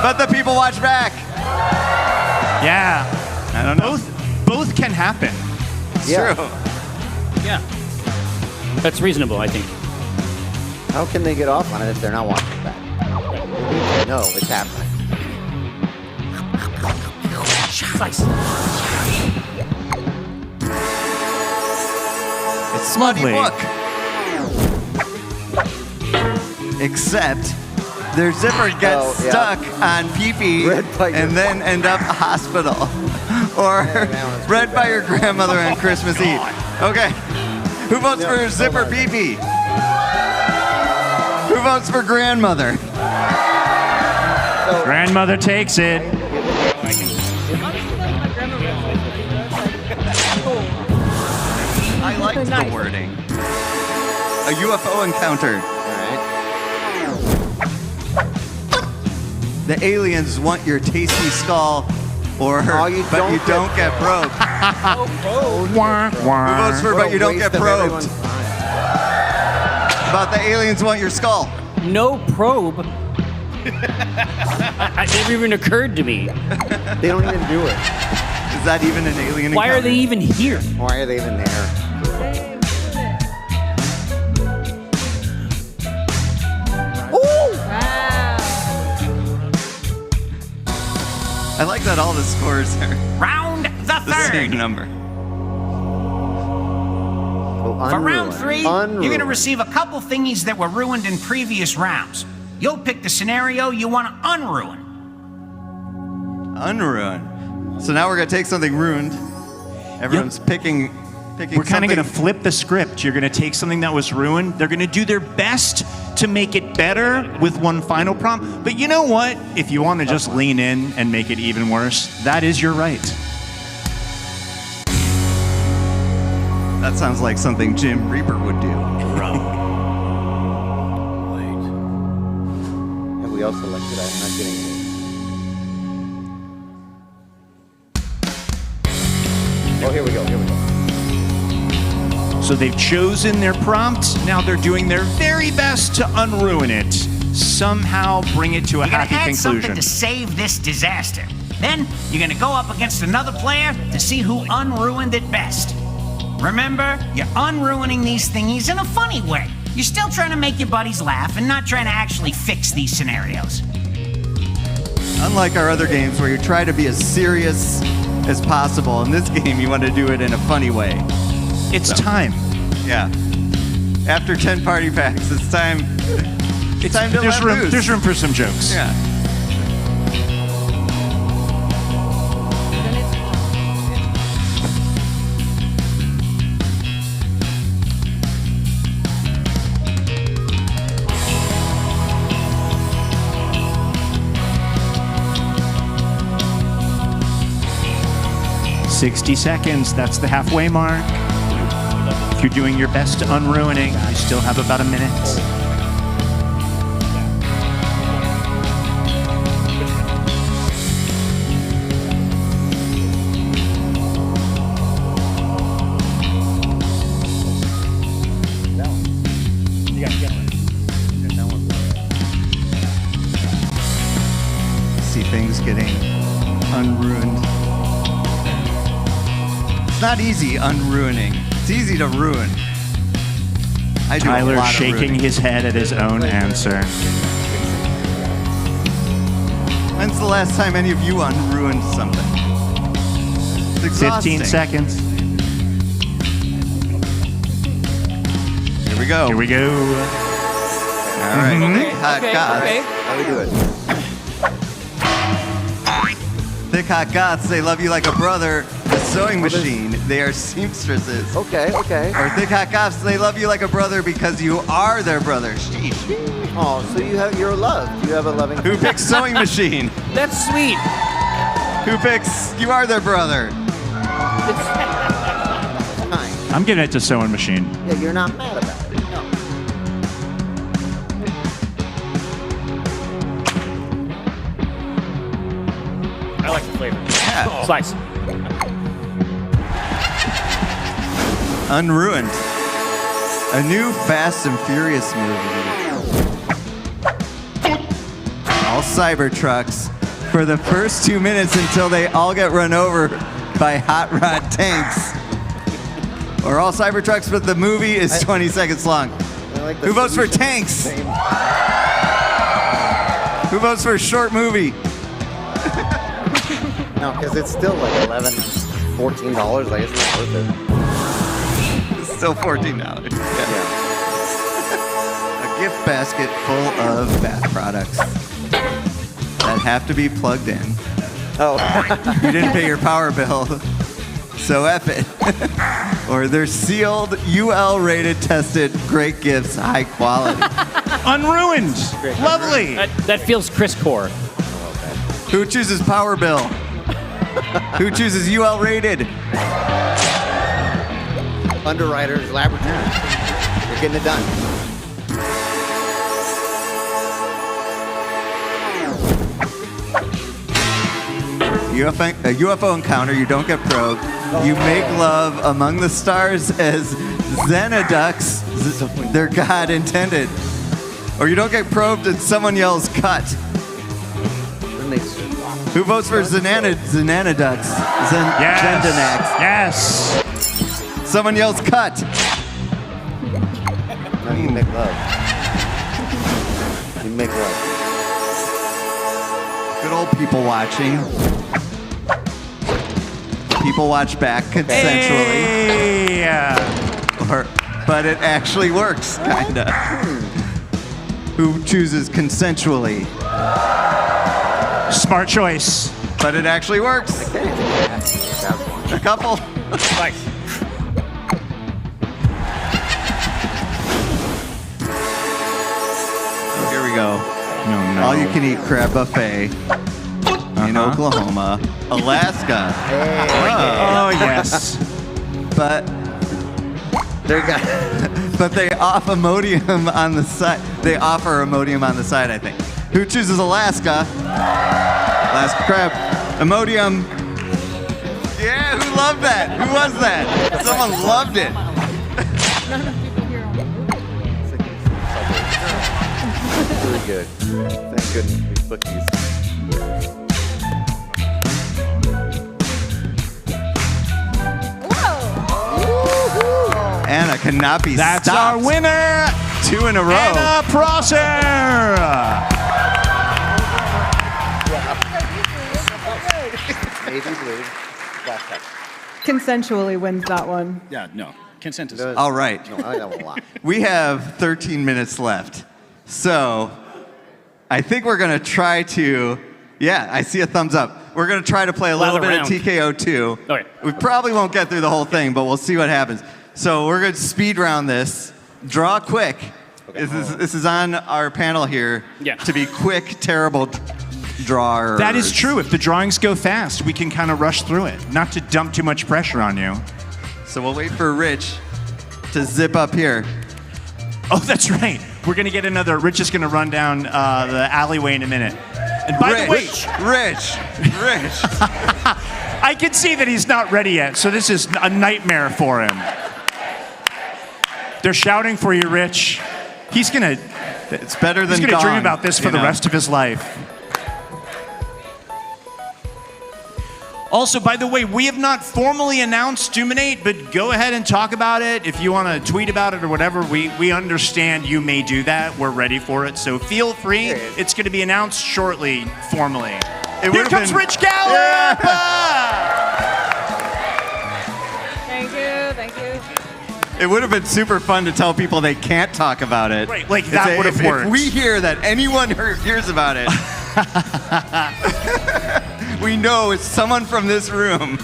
S2: But the people watch back.
S3: Yeah.
S2: I don't know.
S3: Both can happen.
S2: It's
S4: Yeah.
S2: true.
S1: Yeah. That's reasonable, I think.
S4: How can they get off on it if they're not watching back? No, it's happening.
S2: It's Smutty
S3: Lovely.
S2: Book. Except their zipper gets
S4: Oh, yeah.
S2: stuck on pee-pee
S4: Read by your-
S2: and then end up hospital. Or
S4: that one's
S2: read
S4: pretty
S2: by
S4: bad.
S2: your grandmother on Christmas Eve. Okay. Who votes
S4: No,
S2: for
S4: hold
S2: zipper
S4: on.
S2: pee-pee? Who votes for grandmother?
S3: Grandmother takes it.
S2: I liked the wording. A UFO encounter.
S4: All right.
S2: The aliens want your tasty skull, or
S4: Oh, you
S2: but
S4: don't
S2: you
S4: get-
S2: don't get probed.
S3: Wah,
S2: Who
S3: wah.
S2: votes for
S4: What
S2: but
S4: a
S2: you don't
S4: waste
S2: get
S4: of
S2: probed?
S4: everyone's time.
S2: But the aliens want your skull.
S1: No probe. It never even occurred to me.
S4: They don't even do it.
S2: Is that even an alien
S1: Why are
S2: encounter?
S1: they even here?
S4: Why are they even there?
S6: Wow.
S2: I like that all the scores are
S7: Round the
S2: the same
S7: third.
S2: number.
S4: Oh,
S7: For round
S4: unruined.
S7: 3, you're going to
S4: Unruined.
S7: receive a couple thingies that were ruined in previous rounds. You'll pick the scenario you want to unruin.
S2: Unruin. So now we're gonna take something ruined. Everyone's picking
S3: We're kind of going to flip the script. You're going to take something that was ruined. They're going to do their best to make it better with one final prompt. But you know what? If you want to just lean in and make it even worse, that is your right.
S2: That sounds like something Jim Reaper would do.
S4: Have we all selected? I'm not getting it. Oh, here we go. Here we go.
S3: So they've chosen their prompt. Now they're doing their very best to unruin it. Somehow bring it to a
S7: You're going
S3: happy
S7: to add
S3: conclusion.
S7: something to save this disaster. Then you're going to go up against another player to see who unruined it best. Remember, you're unruining these thingies in a funny way. You're still trying to make your buddies laugh and not trying to actually fix these scenarios.
S2: Unlike our other games where you try to be as serious as possible, in this game you want to do it in a funny way.
S3: It's time.
S2: Yeah. After 10 party packs, it's time. It's time to
S3: there's
S2: let
S3: room,
S2: loose.
S3: There's room for some jokes.
S2: Yeah.
S3: – 60 seconds, that's the halfway mark. If you're doing your best to unruining, you still have about a minute.
S2: See things getting unruined. It's not easy unruining. It's easy to ruin. I do a
S3: Tyler's
S2: lot of
S3: shaking
S2: ruining.
S3: his head at his own answer.
S2: When's the last time any of you unruined something? It's
S3: 15
S2: exhausting.
S3: seconds.
S2: Here we go.
S3: Here we go.
S2: All right. Thick hot goths.
S4: How we do it?
S2: Thick hot goths. They love you like a brother. A sewing machine. They are seamstresses.
S4: Okay, okay.
S2: Or thick hot goths. They love you like a brother because you are their brother. Sheesh.
S4: Oh, so you're loved. You have a loving.
S2: Who picks sewing machine?
S1: That's sweet.
S2: Who picks you are their brother?
S4: Kind.
S3: I'm giving it to Sewing Machine.
S4: Yeah, you're not mad about it. No.
S1: I like the flavor.
S2: Yeah.
S1: Slice.
S2: Unruined. A new Fast and Furious movie. All Cybertrucks for the first 2 minutes until they all get run over by hot rod tanks. Or all Cybertrucks, but the movie is 20 seconds long.
S4: I like the
S2: Who votes for
S4: solution.
S2: tanks?
S4: Same.
S2: Who votes for a short movie?
S4: No, because it's still like $11, $14. Like, it's not worth it.
S2: It's still $14. Yeah. A gift basket full of bath products that have to be plugged in.
S4: Oh,
S2: You didn't pay your power bill, so F it. Or they're sealed, UL rated, tested, great gifts, high quality.
S3: Unruined. Lovely.
S1: That feels Chris Core.
S2: Who chooses power bill? Who chooses UL rated?
S4: Underwriters Laboratory. You're getting it done.
S2: A UFO encounter, you don't get probed. You make love among the stars as Xanaducks, their god intended. Or you don't get probed and someone yells, cut.
S4: Then they
S2: Who votes for Xanaducks? Zendanax.
S3: Yes.
S2: Someone yells, cut.
S4: No, you make love. You make love.
S2: Good old people watching. People watch back consensually. But it actually works, kinda. Who chooses consensually?
S3: Smart choice.
S2: But it actually works. A couple.
S1: Nice.
S2: Here we go.
S3: No.
S2: All you can eat crab buffet in Oklahoma, Alaska.
S3: Oh, yes.
S2: But they offer Imodium on the side. They offer Imodium on the side, I think. Who chooses Alaska? Alaska crab. Imodium. Yeah, who loved that? Who was that? Someone loved it.
S4: Really good. Thank goodness we booked these.
S2: Anna cannot be
S3: That's
S2: stopped.
S3: our winner,
S2: 2 in a row.
S3: Anna Prosser.
S4: Navy blue. Black hat.
S6: Consensually wins that one.
S8: Yeah, no. Consent is.
S2: All right.
S4: No, I like that one a lot.
S2: We have 13 minutes left. So I think we're going to try to, yeah, I see a thumbs up. We're going to try to play a little
S1: Lather
S2: bit
S1: round.
S2: of TKO2.
S1: Okay.
S2: We probably won't get through the whole thing, but we'll see what happens. So we're going to speed round this. Draw quick. This is on our panel here to be quick, terrible drawers.
S3: That is true. If the drawings go fast, we can kind of rush through it. Not to dump too much pressure on you.
S2: So we'll wait for Rich to zip up here.
S3: Oh, that's right. We're going to get another. Rich is going to run down the alleyway in a minute. And by the way,
S2: Rich.
S3: I can see that he's not ready yet, so this is a nightmare for him. They're shouting for you, Rich. He's going to
S2: It's better than
S3: dream
S2: gone,
S3: about this for the rest of his life. Also, by the way, we have not formally announced Doomminate, but go ahead and talk about it. If you want to tweet about it or whatever, we understand you may do that. We're ready for it, so feel free. It's going to be announced shortly, formally. Here comes Rich Gallup!
S6: Thank you.
S2: It would have been super fun to tell people they can't talk about it.
S3: Right, like that would have worked.
S2: If we hear that anyone hears about it, we know it's someone from this room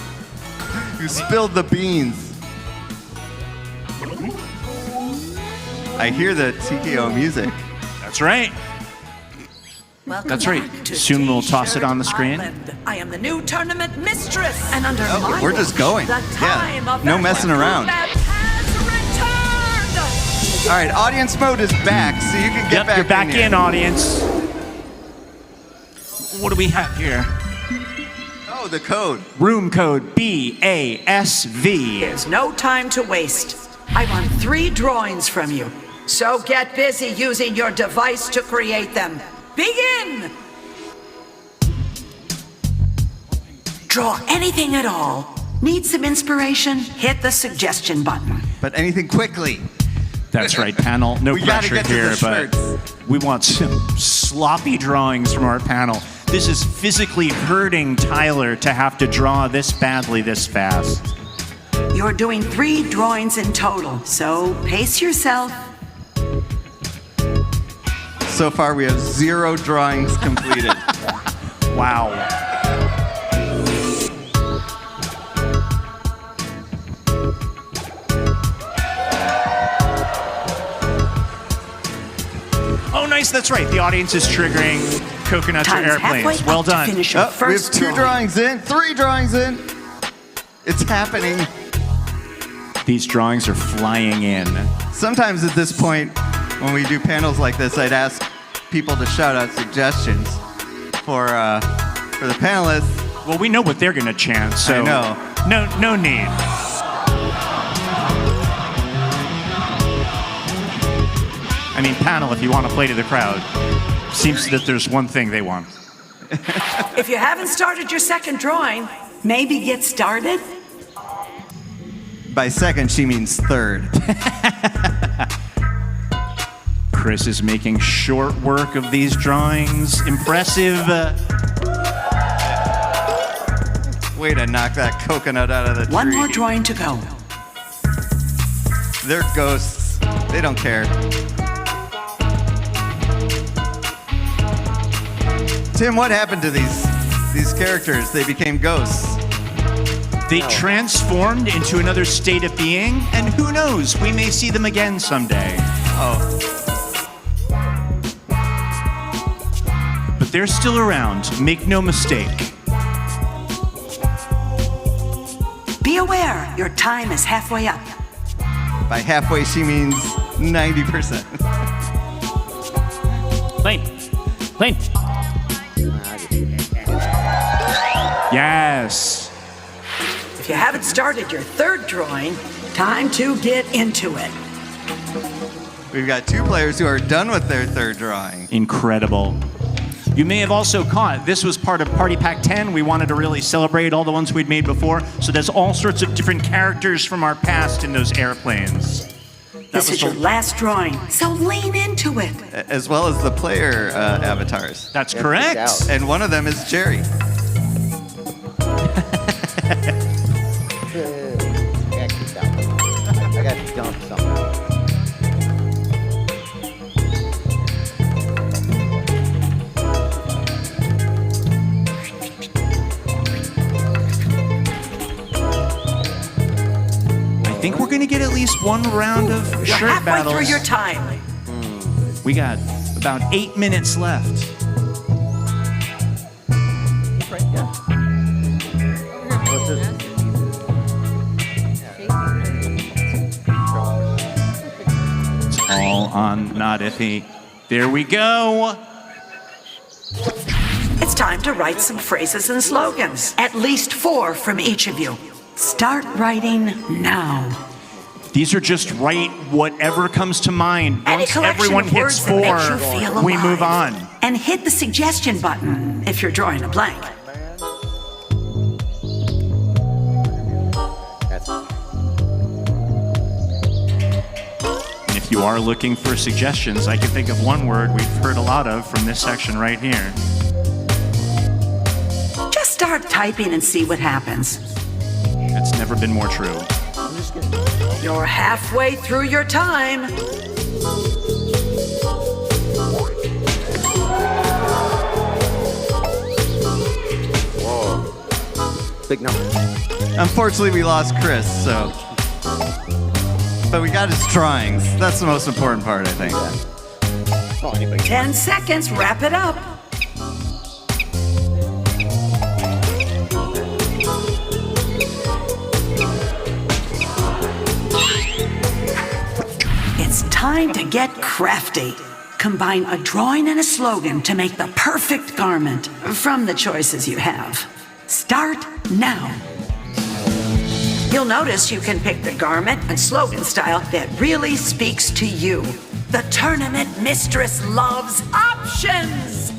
S2: who spilled the beans. I hear the TKO music.
S3: That's right. That's right. Soon we'll toss it on the screen.
S9: I am the new tournament mistress, and under my
S2: We're just going.
S9: the time of
S2: no
S9: that
S2: messing around.
S9: combat has returned.
S2: All right, audience mode is back, so you can get back
S3: you're back
S2: in,
S3: in, audience. What do we have here?
S2: Oh, the code.
S3: Room code BASV.
S9: There's no time to waste. I want 3 drawings from you, so get busy using your device to create them. Begin! Draw anything at all. Need some inspiration? Hit the suggestion button.
S2: But anything quickly.
S3: That's right, panel. No
S2: We gotta
S3: pressure
S2: get to
S3: here,
S2: the
S3: but we want some sloppy drawings from our panel. This is physically hurting Tyler to have to draw this badly this fast.
S9: You're doing 3 drawings in total, so pace yourself.
S2: So far, we have 0 drawings completed.
S3: Wow. Oh, nice. That's right. The audience is triggering coconuts or
S9: Time's
S3: airplanes.
S9: halfway
S3: Well
S9: up to
S3: done.
S9: finish your
S2: We have
S9: first
S2: 2
S9: drawing.
S2: drawings in, 3 drawings in. It's happening.
S3: These drawings are flying in.
S2: Sometimes at this point, when we do panels like this, I'd ask people to shout out suggestions for the panelists.
S3: Well, we know what they're going to chant, so
S2: I know.
S3: No need. I mean, panel, if you want to play to the crowd, seems that there's one thing they want.
S9: If you haven't started your second drawing, maybe get started.
S2: By second, she means third.
S3: Chris is making short work of these drawings. Impressive.
S2: Way to knock that coconut out of the tree.
S9: One more drawing to go.
S2: They're ghosts. They don't care. Tim, what happened to these characters? They became ghosts.
S3: They transformed into another state of being, and who knows, we may see them again someday.
S2: Oh.
S3: But they're still around, make no mistake.
S9: Be aware, your time is halfway up.
S2: By halfway, she means 90%.
S1: Lane.
S3: Yes.
S9: If you haven't started your third drawing, time to get into it.
S2: We've got 2 players who are done with their third drawing.
S3: Incredible. You may have also caught, this was part of Party Pack 10. We wanted to really celebrate all the ones we'd made before. So there's all sorts of different characters from our past in those airplanes.
S9: This is your last drawing, so lean into it.
S2: As well as the player avatars.
S3: That's correct.
S2: And one of them is Jerry.
S4: I got to dump something.
S3: I think we're going to get at least one round of
S9: You're
S3: shirt
S9: halfway
S3: battles.
S9: through your time.
S3: We got about 8 minutes left.
S4: What's this?
S3: It's all on not iffy. There we go.
S9: It's time to write some phrases and slogans. At least 4 from each of you. Start writing now.
S3: These are just write whatever comes to mind.
S9: Any
S3: Once
S9: collection
S3: everyone
S9: of
S3: hits
S9: words that makes you
S3: 4,
S9: feel
S3: we
S9: alive.
S3: move on.
S9: And hit the suggestion button if you're drawing a blank.
S4: That's
S3: And if you are looking for suggestions, I can think of one word we've heard a lot of from this section right here.
S9: Just start typing and see what happens.
S3: It's never been more true.
S9: You're halfway through your time.
S4: whoa. Big number.
S2: Unfortunately, we lost Chris, so. But we got his drawings. That's the most important part, I think.
S4: Oh, anybody.
S9: 10 seconds, wrap it up. It's time to get crafty. Combine a drawing and a slogan to make the perfect garment from the choices you have. Start now. You'll notice you can pick the garment and slogan style that really speaks to you. The tournament mistress loves options.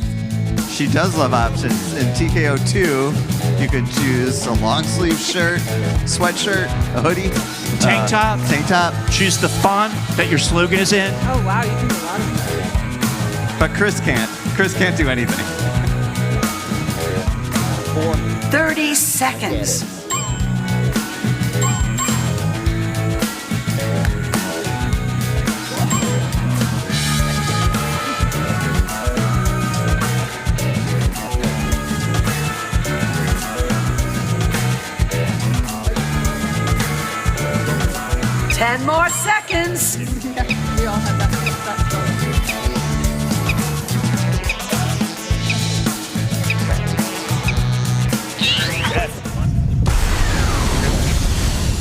S2: She does love options. In TKO 2, you can choose a long sleeve shirt, sweatshirt, a hoodie,
S3: Tank top.
S2: Tank top.
S3: Choose the font that your slogan is in.
S6: Oh, wow, you can do a lot of that.
S2: But Chris can't. Chris can't do anything.
S9: 30 seconds. Ten more seconds.
S6: We all have that stuff.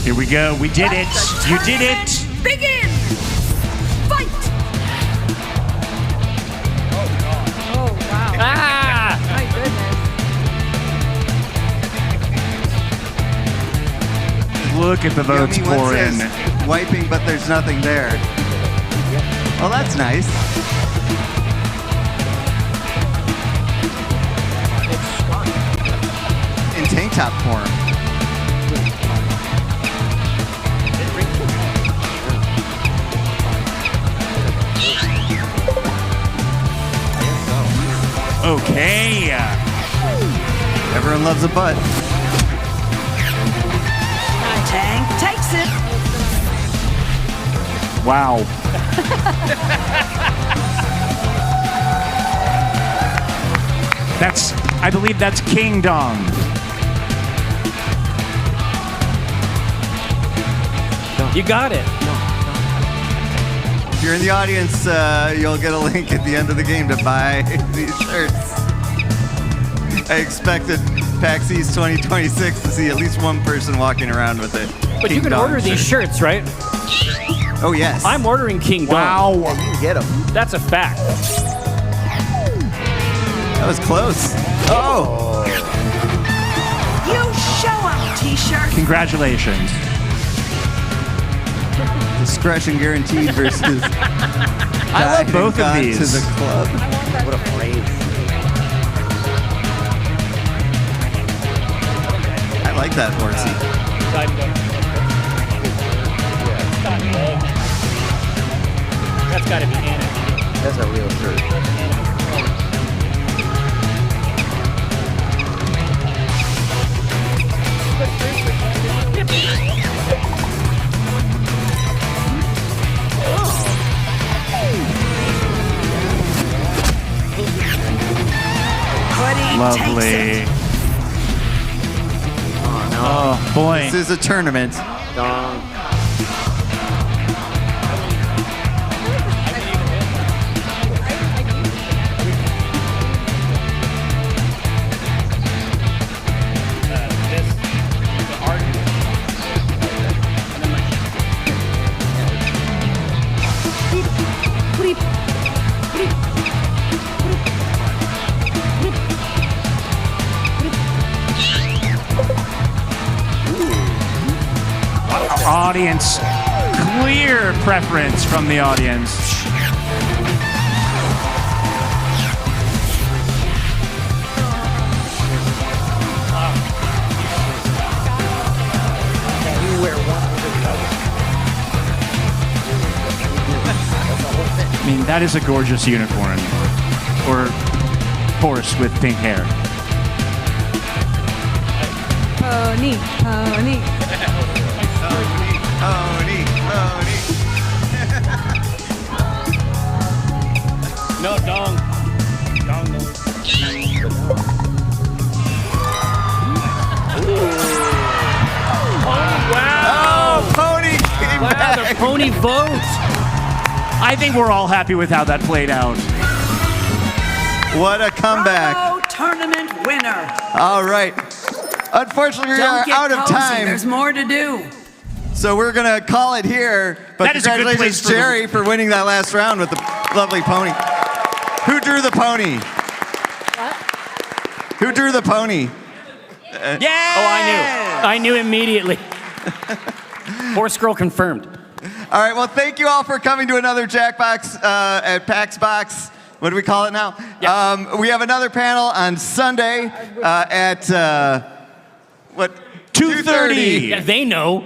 S3: Here we go. We did it. You did it.
S9: Begin. Fight.
S6: Oh, wow.
S1: Ah!
S6: My goodness.
S3: Look at the votes
S2: The only one
S3: pour in.
S2: says wiping, but there's nothing there. Oh, that's nice. In tank top form.
S3: Okay.
S2: Everyone loves a butt.
S3: Wow. I believe that's King Dong.
S1: You got it.
S2: If you're in the audience, you'll get a link at the end of the game to buy these shirts. I expected PAX East 2026 to see at least one person walking around with it.
S1: But you can order these shirts, right?
S2: Oh, yes.
S1: I'm ordering King Dong.
S3: Wow.
S4: You can get them.
S1: That's a fact.
S2: That was close. Oh!
S9: You show up, t-shirt.
S3: Congratulations.
S2: Discretion guaranteed versus
S3: I love both of these.
S2: To the club.
S4: What a phrase.
S2: I like that horsey.
S1: That's got to be Anna.
S4: That's a real shirt.
S9: Hoodie takes
S3: Lovely.
S9: it.
S3: Oh, boy.
S2: This is a tournament.
S4: Dong.
S3: Audience, clear preference from the audience. I mean, that is a gorgeous unicorn. Or horse with pink hair.
S6: Pony, pony.
S2: Pony, pony.
S1: No, Dong. Dong, no.
S2: Oh, pony came
S1: Wow,
S2: back.
S1: the pony vote.
S3: I think we're all happy with how that played out.
S2: What a comeback.
S9: Bravo tournament winner.
S2: All right. Unfortunately, we
S9: Don't
S2: are
S9: get
S2: out of
S9: cozy.
S2: time.
S9: There's more to do.
S2: So we're going to call it here. But
S3: That is a good
S2: congratulations,
S3: place for the-
S2: Jerry, for winning that last round with the lovely pony. Who drew the pony?
S6: What?
S2: Who drew the pony?
S3: Yeah!
S1: Oh, I knew. I knew immediately. Horse girl confirmed.
S2: All right, well, thank you all for coming to another Jackbox at PAX Box. What do we call it now?
S1: Yeah.
S2: We have another panel on Sunday at, what?
S3: 2:30.
S1: Yeah, they know.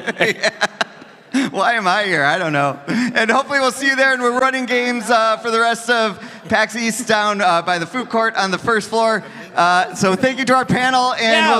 S2: Why am I here? I don't know. And hopefully we'll see you there. And we're running games for the rest of PAX East down by the food court on the first floor. So thank you to our panel, and
S1: Yeah.
S2: we'll